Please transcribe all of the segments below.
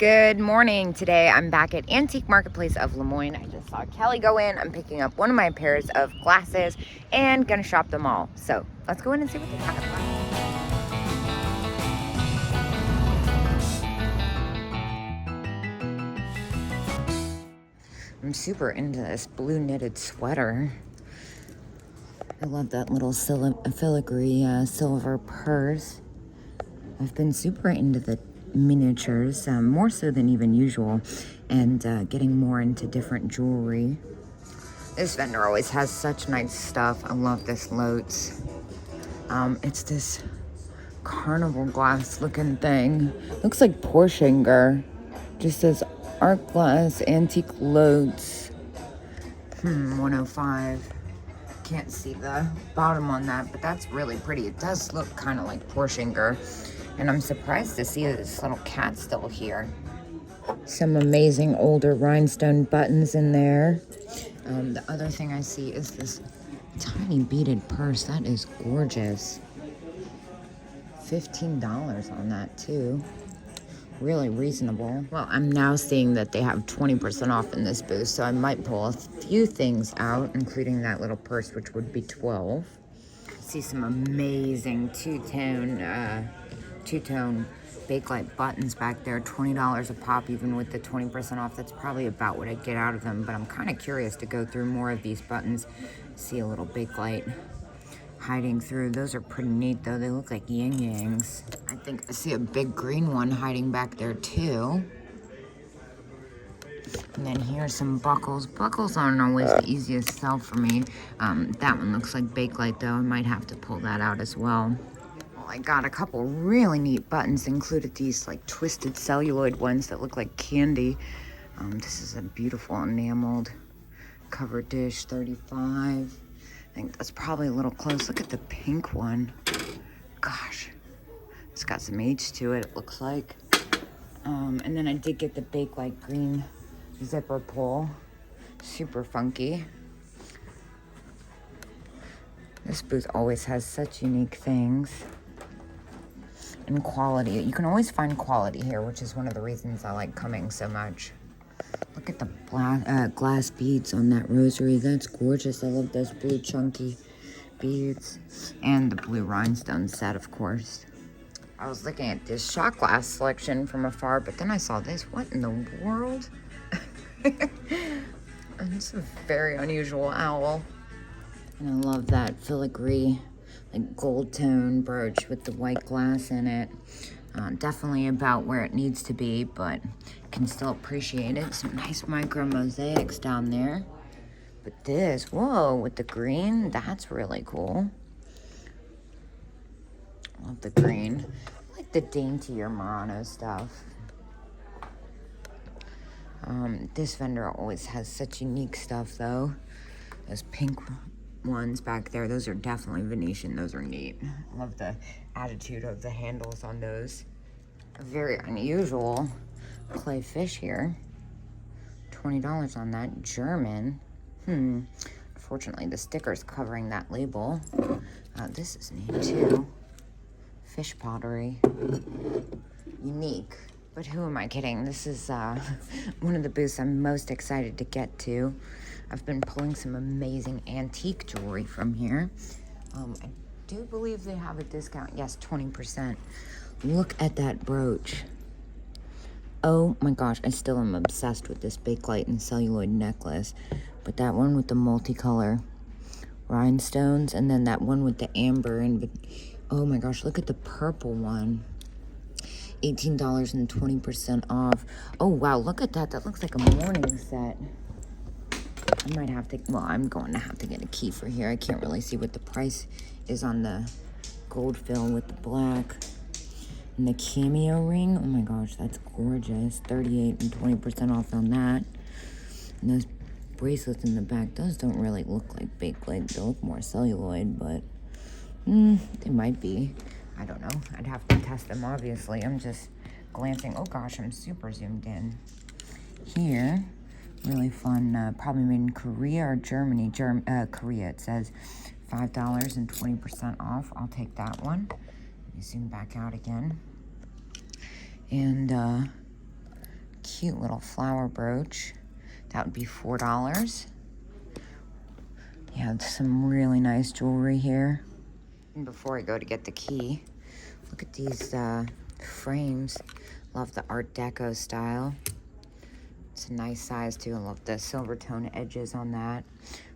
Good morning. Today I'm back at Antique Marketplace of Lemoyne. I just saw Kelly go in. I'm picking up one of my pairs of glasses and gonna shop them all. So let's go in and see what they have. I'm super into this blue knitted sweater. I love that little filigree silver purse. I've been super into the miniatures, more so than even usual, and getting more into different jewelry. This vendor always has such nice stuff. I love this Lotes. It's this carnival glass looking thing. Looks like Porschinger. Just says art glass antique Lotes. 105. Can't see the bottom on that, but that's really pretty. It does look kind of like Porschinger. And I'm surprised to see this little cat still here. Some amazing older rhinestone buttons in there. The other thing I see is this tiny beaded purse. That is gorgeous. $15 on that too. Really reasonable. Well, I'm now seeing that they have 20% off in this booth, so I might pull a few things out, including that little purse, which would be $12. See some amazing two-tone Bakelite buttons back there, $20 a pop, even with the 20% off. That's probably about what I get out of them, but I'm kind of curious to go through more of these buttons. See a little Bakelite hiding through. Those are pretty neat though. They look like yin yangs. I think I see a big green one hiding back there too. And then here's some buckles. Buckles aren't always the easiest sell for me. That one looks like Bakelite though. I might have to pull that out as well. I got a couple really neat buttons, included these like twisted celluloid ones that look like candy. This is a beautiful enameled cover dish, $35. I think that's probably a little close. Look at the pink one. Gosh, it's got some age to it, it looks like. And then I did get the Bakelite green zipper pull. Super funky. This booth always has such unique things. And quality. You can always find quality here, which is one of the reasons I like coming so much. Look at the glass beads on that rosary. That's gorgeous. I love those blue chunky beads. And the blue rhinestone set, of course. I was looking at this shot glass selection from afar, but then I saw this. What in the world? It's a very unusual owl. And I love that filigree, like gold tone brooch with the white glass in it. Definitely about where it needs to be, but can still appreciate it. Some nice micro mosaics down there. But this, whoa, with the green, that's really cool. Love the green. I like the daintier Murano stuff. This vendor always has such unique stuff though. Those pink ones back there, those are definitely Venetian. Those are neat. I love the attitude of the handles on those. A very unusual clay fish here. $20 on that. German. Unfortunately, the sticker's covering that label. This is neat too. Fish pottery. Unique. But who am I kidding? This is one of the booths I'm most excited to get to. I've been pulling some amazing antique jewelry from here. I do believe they have a discount. Yes, 20%. Look at that brooch. Oh my gosh, I still am obsessed with this Bakelite and celluloid necklace. But that one with the multicolor rhinestones, and then that one with the amber. And oh my gosh, look at the purple one. $18 and 20% off. Oh wow, look at that. That looks like a morning set. I might have to, well, I'm going to have to get a key for here. I can't really see what the price is on the gold fill with the black. And the cameo ring, oh my gosh, that's gorgeous. 38 and 20% off on that. And those bracelets in the back, those don't really look like Bakelite. They look more celluloid, but they might be. I don't know. I'd have to test them, obviously. I'm just glancing. Oh gosh, I'm super zoomed in. Here, really fun, probably made in Korea or Germany. Korea, it says $5 and 20% off. I'll take that one. Let me zoom back out again. And cute little flower brooch. That would be $4. You have some really nice jewelry here. And before I go to get the key, look at these frames. Love the Art Deco style. It's a nice size too. I love the silver tone edges on that.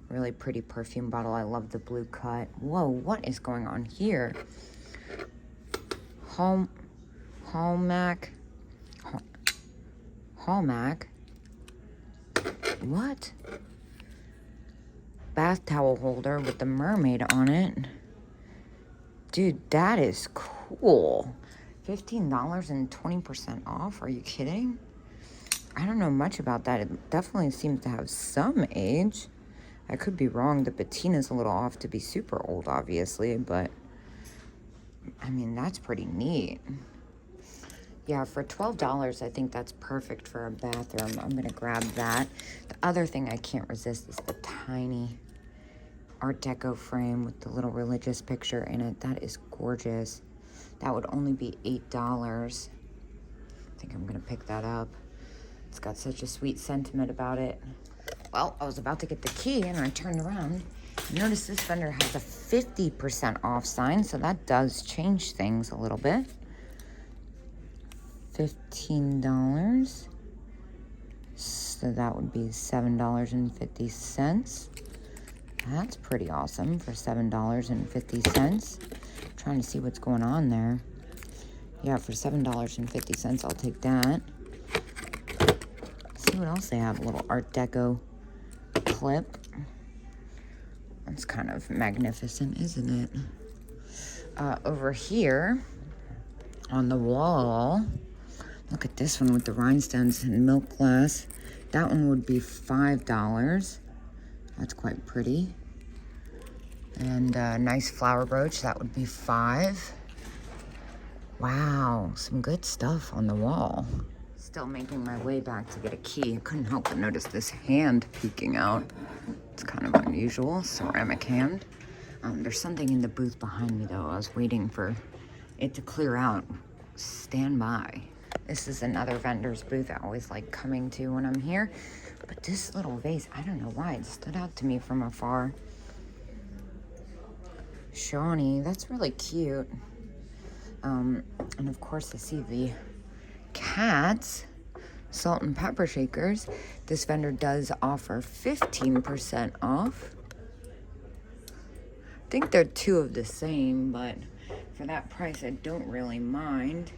Really pretty perfume bottle. I love the blue cut. Whoa, what is going on here? Hallmark. What? Bath towel holder with the mermaid on it. Dude, that is cool. $15 and 20% off. Are you kidding? I don't know much about that. It definitely seems to have some age. I could be wrong. The patina's a little off to be super old, obviously, but I mean, that's pretty neat. Yeah, for $12, I think that's perfect for a bathroom. I'm gonna grab that. The other thing I can't resist is the tiny Art Deco frame with the little religious picture in it. That is gorgeous. That would only be $8. I think I'm gonna pick that up. It's got such a sweet sentiment about it. Well, I was about to get the key and I turned around. Notice this vendor has a 50% off sign, so that does change things a little bit. $15. So that would be $7.50. That's pretty awesome for $7.50. Trying to see what's going on there. Yeah, for $7.50, I'll take that. See what else they have. A little Art Deco clip. That's kind of magnificent, isn't it? Over here on the wall, look at this one with the rhinestones and milk glass. That one would be $5. That's quite pretty. And a nice flower brooch, that would be $5. Wow, some good stuff on the wall. Still making my way back to get a key. I couldn't help but notice this hand peeking out. It's kind of unusual, ceramic hand. There's something in the booth behind me though. I was waiting for it to clear out. Stand by. This is another vendor's booth I always like coming to when I'm here. But this little vase, I don't know why, it stood out to me from afar. Shawnee, that's really cute. And of course I see the cats, salt and pepper shakers. This vendor does offer 15% off. I think they're two of the same, but for that price, I don't really mind.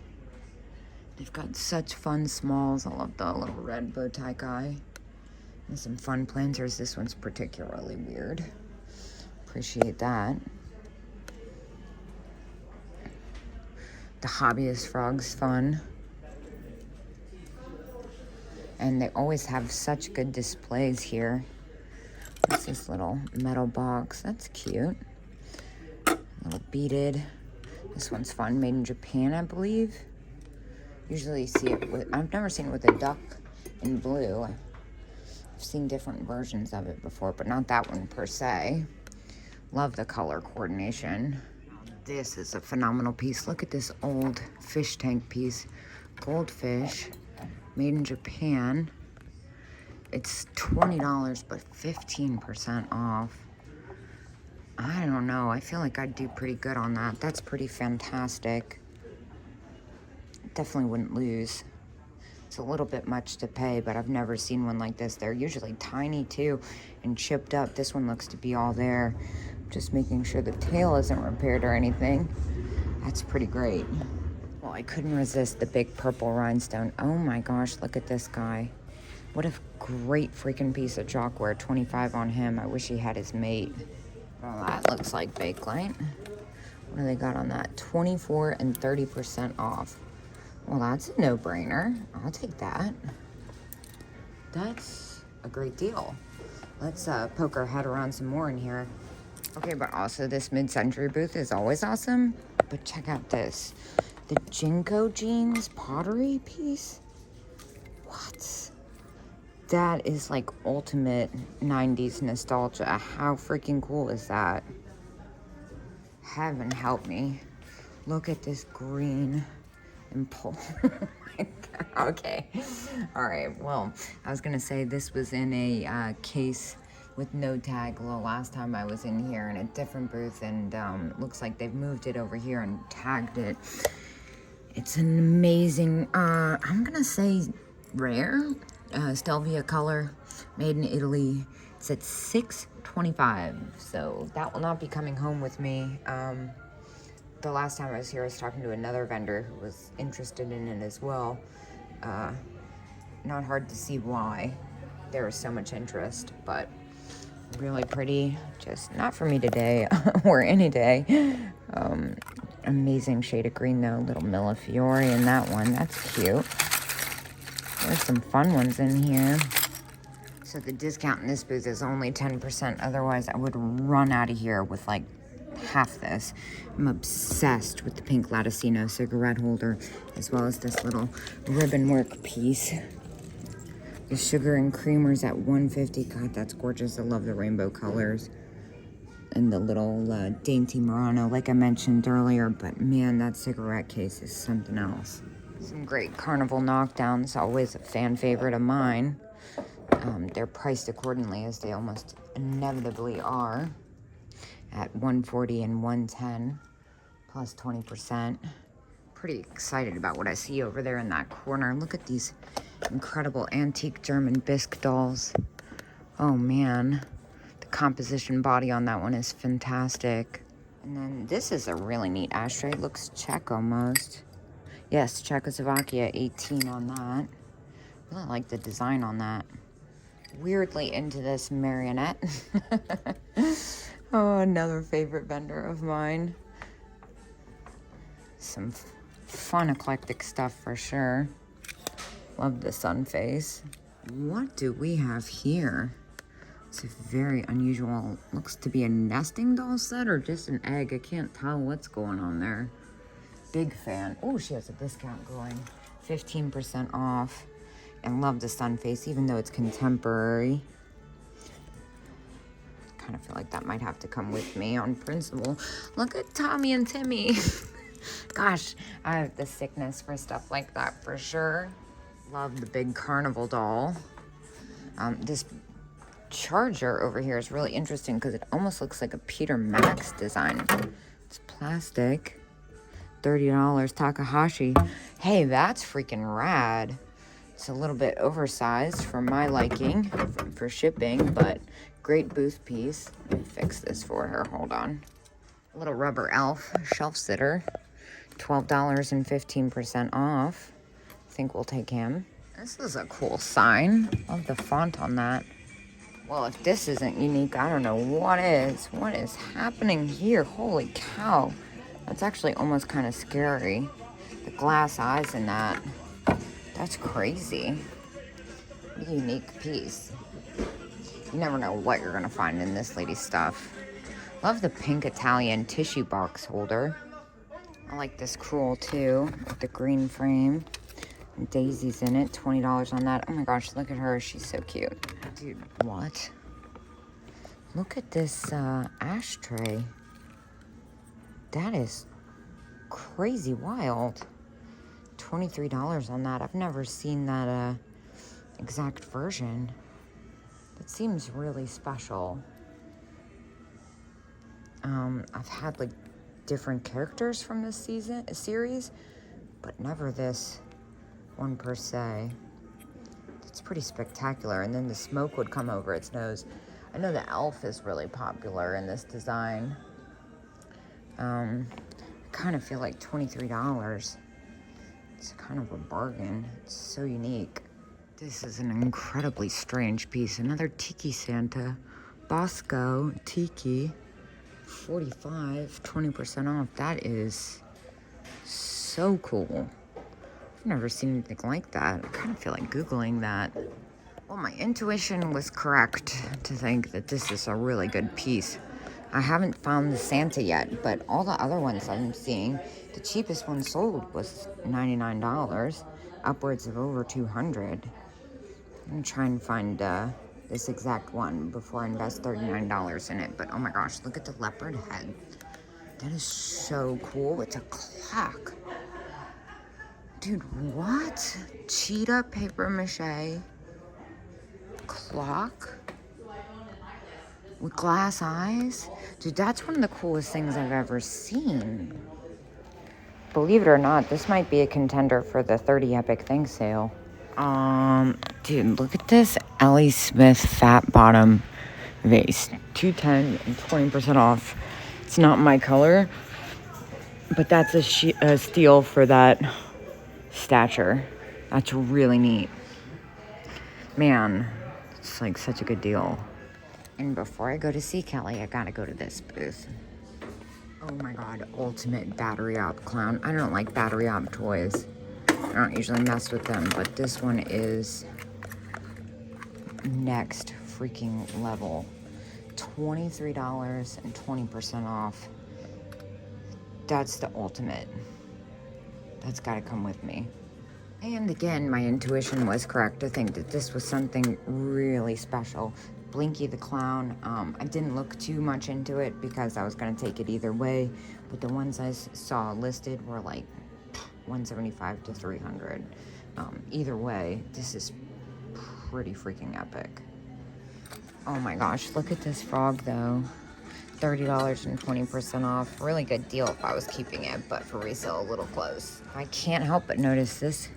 They've got such fun smalls. I love the little red bow tie guy. And some fun planters. This one's particularly weird. Appreciate that. The hobbyist frog's fun. And they always have such good displays here. What's this little metal box? That's cute. A little beaded. This one's fun. Made in Japan, I believe. Usually you see it with... I've never seen it with a duck in blue. I've seen different versions of it before, but not that one per se. Love the color coordination. This is a phenomenal piece. Look at this old fish tank piece. Goldfish. Made in Japan. It's $20, but 15% off. I don't know. I feel like I'd do pretty good on that. That's pretty fantastic. Definitely wouldn't lose. It's a little bit much to pay, but I've never seen one like this. They're usually tiny too and chipped up. This one looks to be all there. Just making sure the tail isn't repaired or anything. That's pretty great. Well, I couldn't resist the big purple rhinestone. Oh my gosh, look at this guy. What a great freaking piece of chalkware. 25 on him. I wish he had his mate. Well, that looks like Bakelite. What do they got on that? 24 and 30% off. Well, that's a no-brainer. I'll take that. That's a great deal. Let's poke our head around some more in here. Okay, but also this mid-century booth is always awesome. But check out this. The Jinko jeans pottery piece. What? That is like ultimate 90s nostalgia. How freaking cool is that? Heaven help me. Look at this green and pull. Oh my Okay. All right. Well, I was gonna say this was in a case with no tag the last time I was in here in a different booth, and looks like they've moved it over here and tagged it. It's an amazing, I'm gonna say rare, Stelvia color, made in Italy. It's at $6.25, so that will not be coming home with me. The last time I was here, I was talking to another vendor who was interested in it as well. Not hard to see why there was so much interest, but really pretty. Just not for me today or any day. Amazing shade of green though. Little Millefiori in that one. That's cute. There's some fun ones in here. So the discount in this booth is only 10%. Otherwise, I would run out of here with like half this. I'm obsessed with the pink Latticino cigarette holder, as well as this little ribbon work piece. The sugar and creamers at $1.50. God, that's gorgeous. I love the rainbow colors. And the little dainty Murano, like I mentioned earlier. But man, that cigarette case is something else. Some great carnival knockdowns. Always a fan favorite of mine. They're priced accordingly, as they almost inevitably are, at $140 and $110 plus 20%. Pretty excited about what I see over there in that corner. Look at these incredible antique German bisque dolls. Oh man, the composition body on that one is fantastic. And then this is a really neat ashtray. Looks Czech almost. Yes, Czechoslovakia, 18 on that. Really like the design on that. Weirdly into this marionette. Oh, another favorite vendor of mine. Some fun eclectic stuff for sure. Love the sun face. What do we have here? It's a very unusual, looks to be a nesting doll set or just an egg. I can't tell what's going on there. Big fan. Oh, she has a discount going. 15% off. And love the sun face, even though it's contemporary. Kind of feel like that might have to come with me on principle. Look at Tommy and Timmy. Gosh, I have the sickness for stuff like that for sure. Love the big carnival doll. This charger over here is really interesting because it almost looks like a Peter Max design. It's plastic. $30 Takahashi. Hey, that's freaking rad. It's a little bit oversized for my liking for shipping, but great booth piece. Let me fix this for her. Hold on. A little rubber elf shelf sitter. $12 and 15% off. I think we'll take him. This is a cool sign. Love the font on that. Well, if this isn't unique, I don't know what is. What is happening here? Holy cow. That's actually almost kind of scary. The glass eyes in that. That's crazy. What a unique piece. You never know what you're gonna find in this lady's stuff. Love the pink Italian tissue box holder. I like this crewel too, with the green frame. And daisies in it, $20 on that. Oh my gosh, look at her, she's so cute. Dude, what? Look at this ashtray. That is crazy wild. $23 on that. I've never seen that exact version. That seems really special. I've had like different characters from this series, but never this one per se. It's pretty spectacular. And then the smoke would come over its nose. I know the elf is really popular in this design. I kind of feel like $23. It's kind of a bargain. It's so unique. This is an incredibly strange piece. Another Tiki Santa. Bosco Tiki. 45, 20% off. That is so cool. I've never seen anything like that. I kind of feel like Googling that. Well, my intuition was correct to think that this is a really good piece. I haven't found the Santa yet, but all the other ones I'm seeing, the cheapest one sold was $99, upwards of over $200. I'm gonna try and find this exact one before I invest $39 in it. But oh my gosh, look at the leopard head. That is so cool. It's a clock. Dude, what? Cheetah paper mache clock with glass eyes? Dude, that's one of the coolest things I've ever seen. Believe it or not, this might be a contender for the 30 Epic Things sale. Dude, look at this Ellie Smith fat bottom vase. $210 and 20% off. It's not my color, but that's a steal for that stature. That's really neat. Man, it's like such a good deal. And before I go to see Kelly, I gotta go to this booth. Oh my god, ultimate battery op clown. I don't like battery op toys. I don't usually mess with them, but this one is next freaking level. $23 and 20% off. That's the ultimate. That's gotta come with me. And again, my intuition was correct to think that this was something really special. Blinky the Clown. I didn't look too much into it because I was going to take it either way, but the ones I saw listed were like $175 to $300. Either way, this is pretty freaking epic. Oh my gosh, look at this frog though. $30 and 20% off. Really good deal if I was keeping it, but for resale, a little close. I can't help but notice this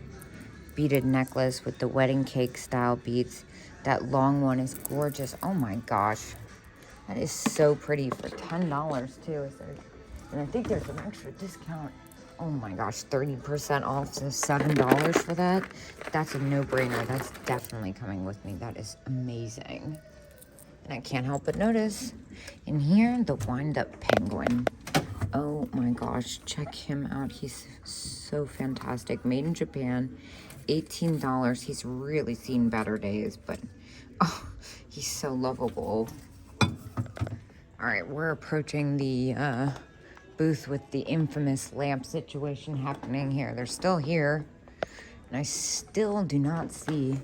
beaded necklace with the wedding cake style beads. That long one is gorgeous. Oh my gosh. That is so pretty for $10 too. And I think there's an extra discount. Oh my gosh, 30% off, so $7 for that. That's a no-brainer. That's definitely coming with me. That is amazing. And I can't help but notice in here, the wind-up penguin. Oh my gosh, check him out. He's so fantastic. Made in Japan. $18. He's really seen better days, but oh, he's so lovable. All right, we're approaching the booth with the infamous lamp situation happening here. They're still here, and I still do not see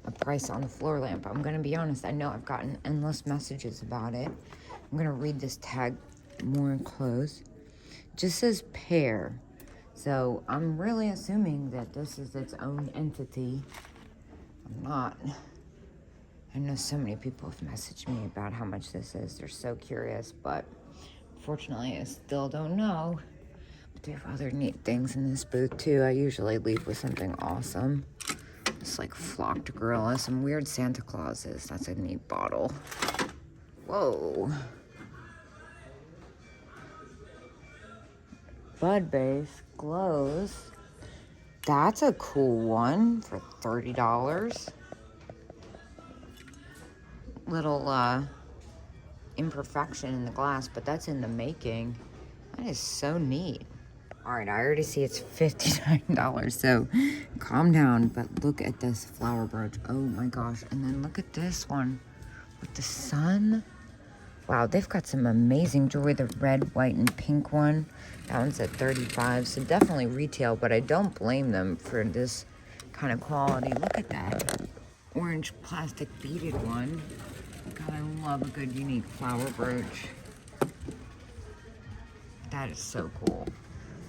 a price on the floor lamp. I'm gonna be honest, I know I've gotten endless messages about it. I'm gonna read this tag more close. It just says pair. So I'm really assuming that this is its own entity. I'm not. I know so many people have messaged me about how much this is. They're so curious, but unfortunately I still don't know. But they have other neat things in this booth too. I usually leave with something awesome. It's like flocked gorilla, some weird Santa Clauses. That's a neat bottle. Whoa. Bud base glows. That's a cool one for $30. Little imperfection in the glass, but that's in the making. That is so neat. All right, I already see it's $59, so calm down, but look at this flower brooch. Oh my gosh, and then look at this one with the sun. Wow, they've got some amazing jewelry. The red, white, and pink one. That one's at $35, so definitely retail, but I don't blame them for this kind of quality. Look at that orange plastic beaded one. God, I love a good unique flower brooch. That is so cool.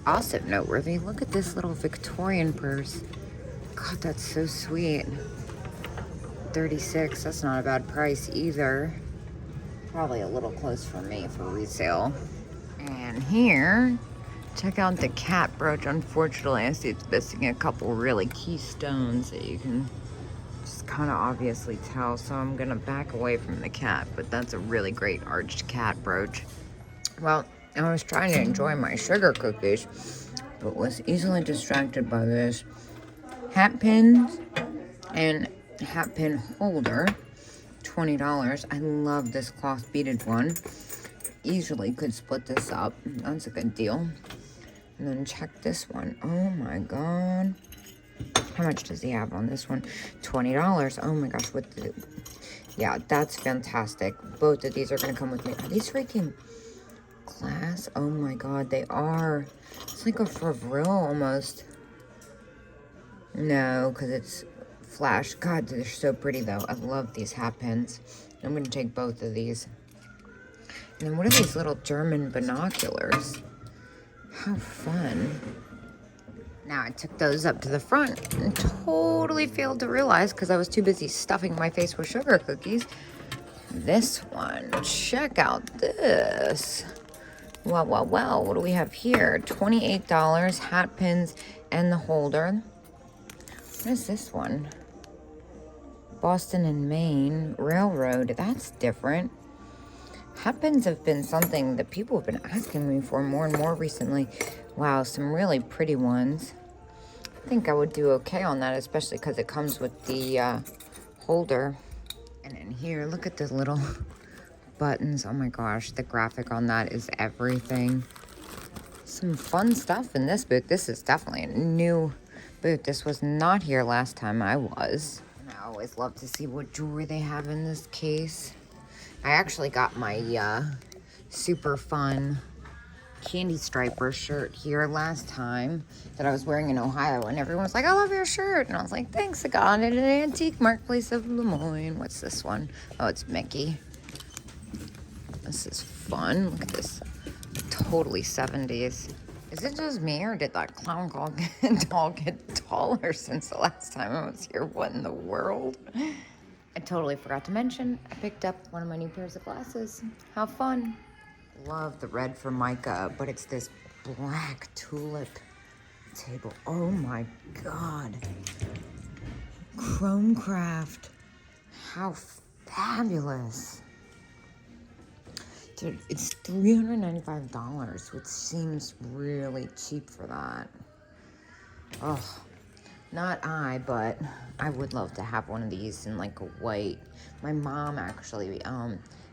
Also noteworthy, look at this little Victorian purse. God, that's so sweet. $36, that's not a bad price either. Probably a little close for me for resale. And here, check out the cat brooch. Unfortunately, I see it's missing a couple really key stones that you can just kind of obviously tell. So I'm gonna back away from the cat, but that's a really great arched cat brooch. Well, I was trying to enjoy my sugar cookies, but was easily distracted by this hat pins and hat pin holder. $20. I love this cloth beaded one. Easily could split this up. That's a good deal. And then check this one. Oh my god. How much does he have on this one? $20. Oh my gosh, what the... Yeah, that's fantastic. Both of these are gonna come with me. Are these freaking glass? Oh my god, they are. It's like a Favril almost. No, because it's flash. God, they're so pretty though. I love these hat pins. I'm gonna take both of these. And then what are these little German binoculars? How fun. Now I took those up to the front and totally failed to realize because I was too busy stuffing my face with sugar cookies. This one, check out this. Well, what do we have here? $28, hat pins, and the holder. What is this one? Boston and Maine Railroad. That's different. Hat pins have been something that people have been asking me for more and more recently. Wow, some really pretty ones. I think I would do okay on that, especially because it comes with the holder. And in here, look at the little buttons. Oh my gosh, the graphic on that is everything. Some fun stuff in this booth. This is definitely a new booth. This was not here last time I was. And I always love to see what jewelry they have in this case. I actually got my super fun candy striper shirt here last time that I was wearing in Ohio, and everyone was like, I love your shirt. And I was like, thanks, I got it at an antique marketplace of Lemoyne. What's this one? Oh, it's Mickey. This is fun. Look at this. Totally 70s. Is it just me, or did that clown doll get taller since the last time I was here? What in the world? I totally forgot to mention, I picked up one of my new pairs of glasses. How fun. Love the red for mica, but it's this black tulip table. Oh my God. Chrome craft. How fabulous. Dude, it's $395, which seems really cheap for that. Oh, not I, but I would love to have one of these in like a white. My mom actually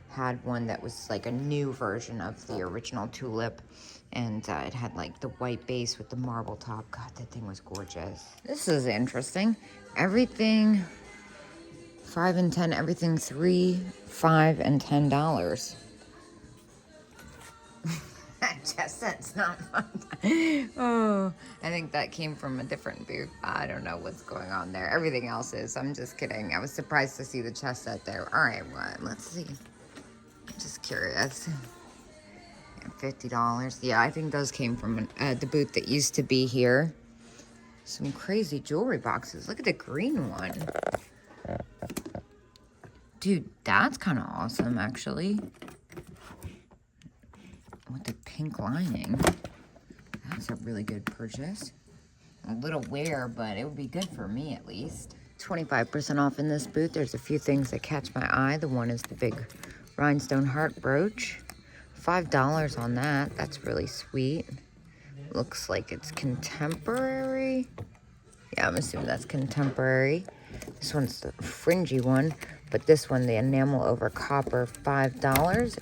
had one that was like a new version of the original tulip, and it had like the white base with the marble top. God, that thing was gorgeous. This is interesting. Everything 5 and 10, everything $3, $5, and $10. Just that's not fun. Oh, I think that came from a different booth. I don't know what's going on there. Everything else is. I'm just kidding. I was surprised to see the chess set there. All right, what? Let's see. Just curious. $50. Yeah, I think those came from the booth that used to be here. Some crazy jewelry boxes. Look at the green one. Dude, that's kind of awesome, actually. With the pink lining. That's a really good purchase. A little wear, but it would be good for me at least. 25% off in this booth. There's a few things that catch my eye. The one is the big rhinestone heart brooch. $5 on that. That's really sweet. Looks like it's contemporary. Yeah, I'm assuming that's contemporary. This one's the fringy one, but this one, the enamel over copper, $5.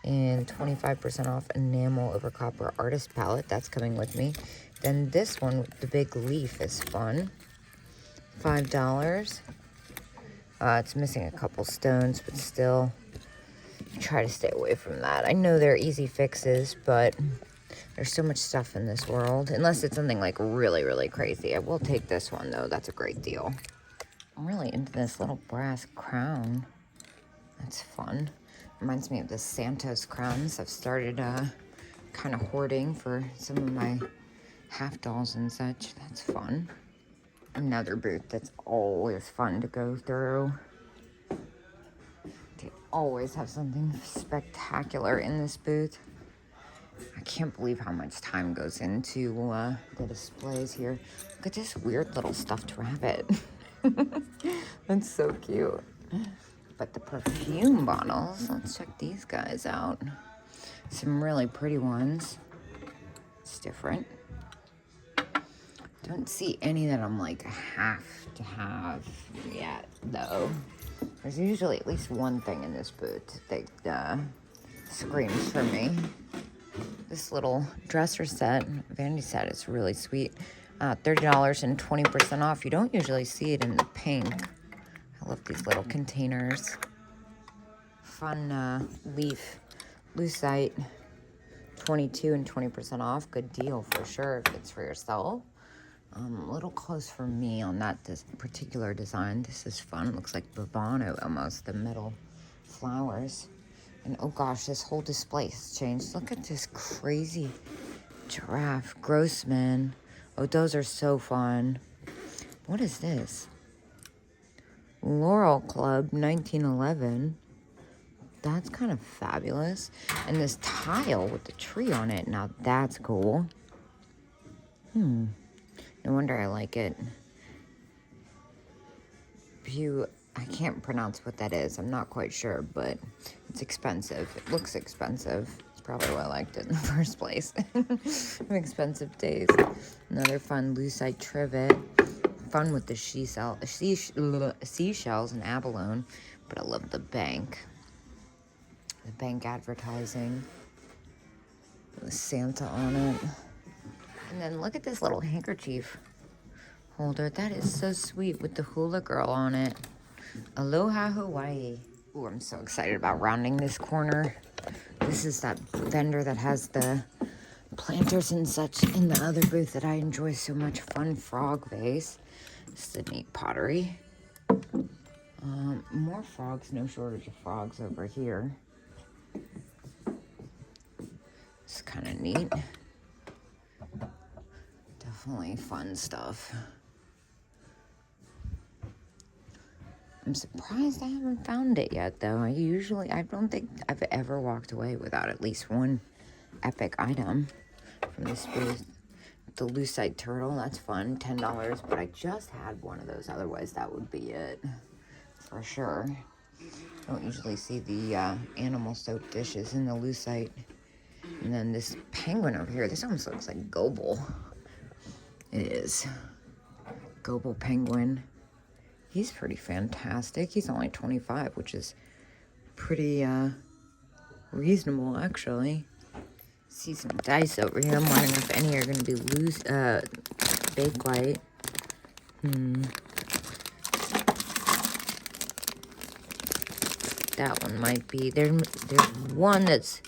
And 25% off enamel over copper artist palette. That's coming with me. Then this one with the big leaf is fun. $5. It's missing a couple stones, but still try to stay away from that. I know they're easy fixes, but there's so much stuff in this world. Unless it's something like really, really crazy. I will take this one though. That's a great deal. I'm really into this little brass crown. That's fun. Reminds me of the Santos crowns. I've started kind of hoarding for some of my half dolls and such. That's fun. Another booth that's always fun to go through. They always have something spectacular in this booth. I can't believe how much time goes into the displays here. Look at this weird little stuffed rabbit. That's so cute. But the perfume bottles, let's check these guys out. Some really pretty ones. It's different. Don't see any that I'm like, have to have yet, though. There's usually at least one thing in this booth that screams for me. This little dresser set, vanity set, is really sweet. $30 and 20% off. You don't usually see it in the pink. I love these little containers. Fun leaf lucite, 22 and 20% off. Good deal for sure if it's for yourself. A little close for me on that particular design. This is fun. Looks like Bavano almost, the metal flowers. And oh gosh, this whole display has changed. Look at this crazy giraffe. Grossman. Oh, those are so fun. What is this? Laurel Club 1911. That's kind of fabulous. And this tile with the tree on it. Now that's cool. No wonder I like it. I can't pronounce what that is. I'm not quite sure, but it's expensive. It looks expensive. It's probably why I liked it in the first place. Expensive days. Another fun lucite trivet. Fun with the seashells and abalone. But I love the bank. The bank advertising. With Santa on it. And then look at this little handkerchief holder. That is so sweet with the hula girl on it. Aloha Hawaii. Ooh, I'm so excited about rounding this corner. This is that vendor that has the planters and such in the other booth that I enjoy so much. Fun frog vase. This is a neat pottery. More frogs, no shortage of frogs over here. It's kind of neat. Definitely fun stuff. I'm surprised I haven't found it yet, though. I don't think I've ever walked away without at least one epic item from this booth. The lucite turtle, that's fun, $10, but I just had one of those. Otherwise, that would be it for sure. I don't usually see the animal soap dishes in the lucite. And then this penguin over here, this almost looks like Gobel. It is. Gobel penguin. He's pretty fantastic. He's only 25, which is pretty reasonable, actually. See some dice over here. I'm wondering if any are going to be loose, Bakelite. That one might be. There's one that's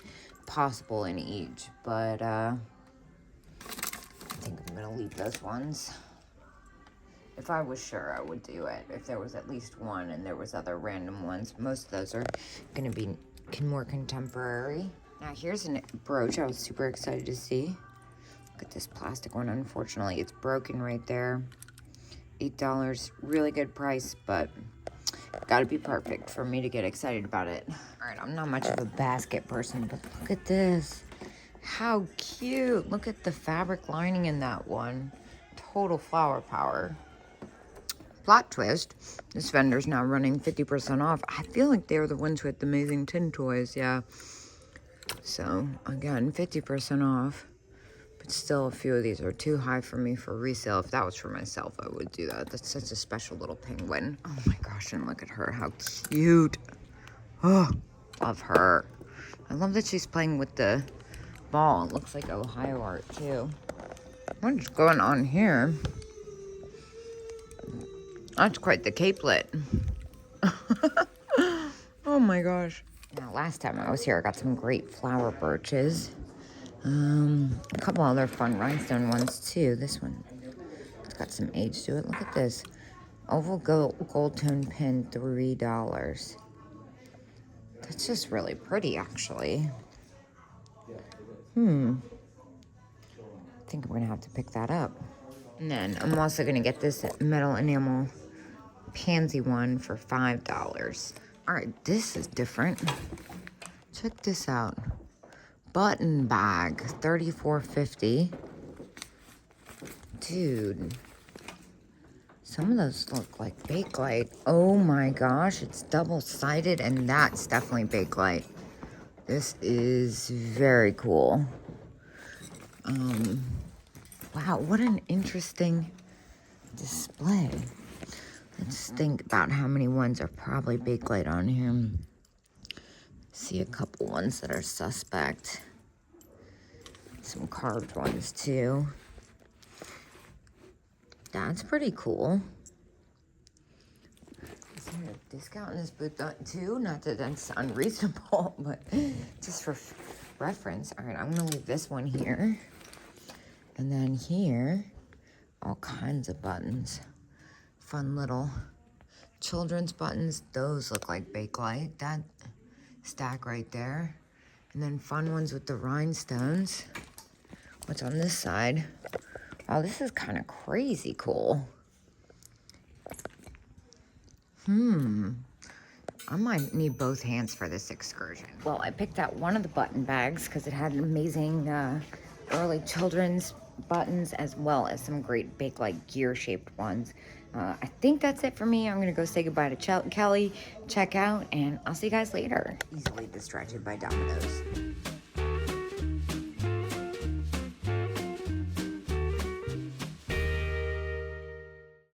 possible in each, but I think I'm going to leave those ones. If I was sure, I would do it. If there was at least one and there was other random ones. Most of those are going to be more contemporary. Now, here's a brooch I was super excited to see. Look at this plastic one. Unfortunately, it's broken right there. $8. Really good price, but gotta be perfect for me to get excited about it. All right, I'm not much of a basket person, but look at this. How cute. Look at the fabric lining in that one. Total flower power. Plot twist, this vendor's now running 50% off. I feel like they were the ones with the amazing tin toys, yeah. So, again, 50% off. But still, a few of these are too high for me for resale. If that was for myself, I would do that. That's such a special little penguin. Oh my gosh, and look at her. How cute. Oh, love her. I love that she's playing with the ball. It looks like Ohio art, too. What's going on here? That's quite the capelet. Oh my gosh. Now, last time I was here, I got some great flower brooches. A couple other fun rhinestone ones, too. This one, it's got some age to it. Look at this. Oval gold tone pin, $3. That's just really pretty, actually. I think I'm going to have to pick that up. And then I'm also going to get this metal enamel pansy one for $5. All right, this is different. Check this out. Button bag, $34.50. Dude, some of those look like Bakelite. Oh my gosh, it's double-sided, and that's definitely Bakelite. This is very cool. Wow, what an interesting display. Let's think about how many ones are probably Bakelite on here. See a couple ones that are suspect. Some carved ones too. That's pretty cool. Is there a discount in this booth too? Not that that's unreasonable, but just for reference. All right, I'm gonna leave this one here. And then here, all kinds of buttons. Fun little children's buttons. Those look like Bakelite. That stack right there. And then fun ones with the rhinestones. What's on this side? Oh, this is kind of crazy cool. I might need both hands for this excursion. Well, I picked out one of the button bags because it had amazing early children's buttons, as well as some great big, like, gear-shaped ones. I think that's it for me. I'm gonna go say goodbye to Kelly, check out, and I'll see you guys later. Easily distracted by dominoes.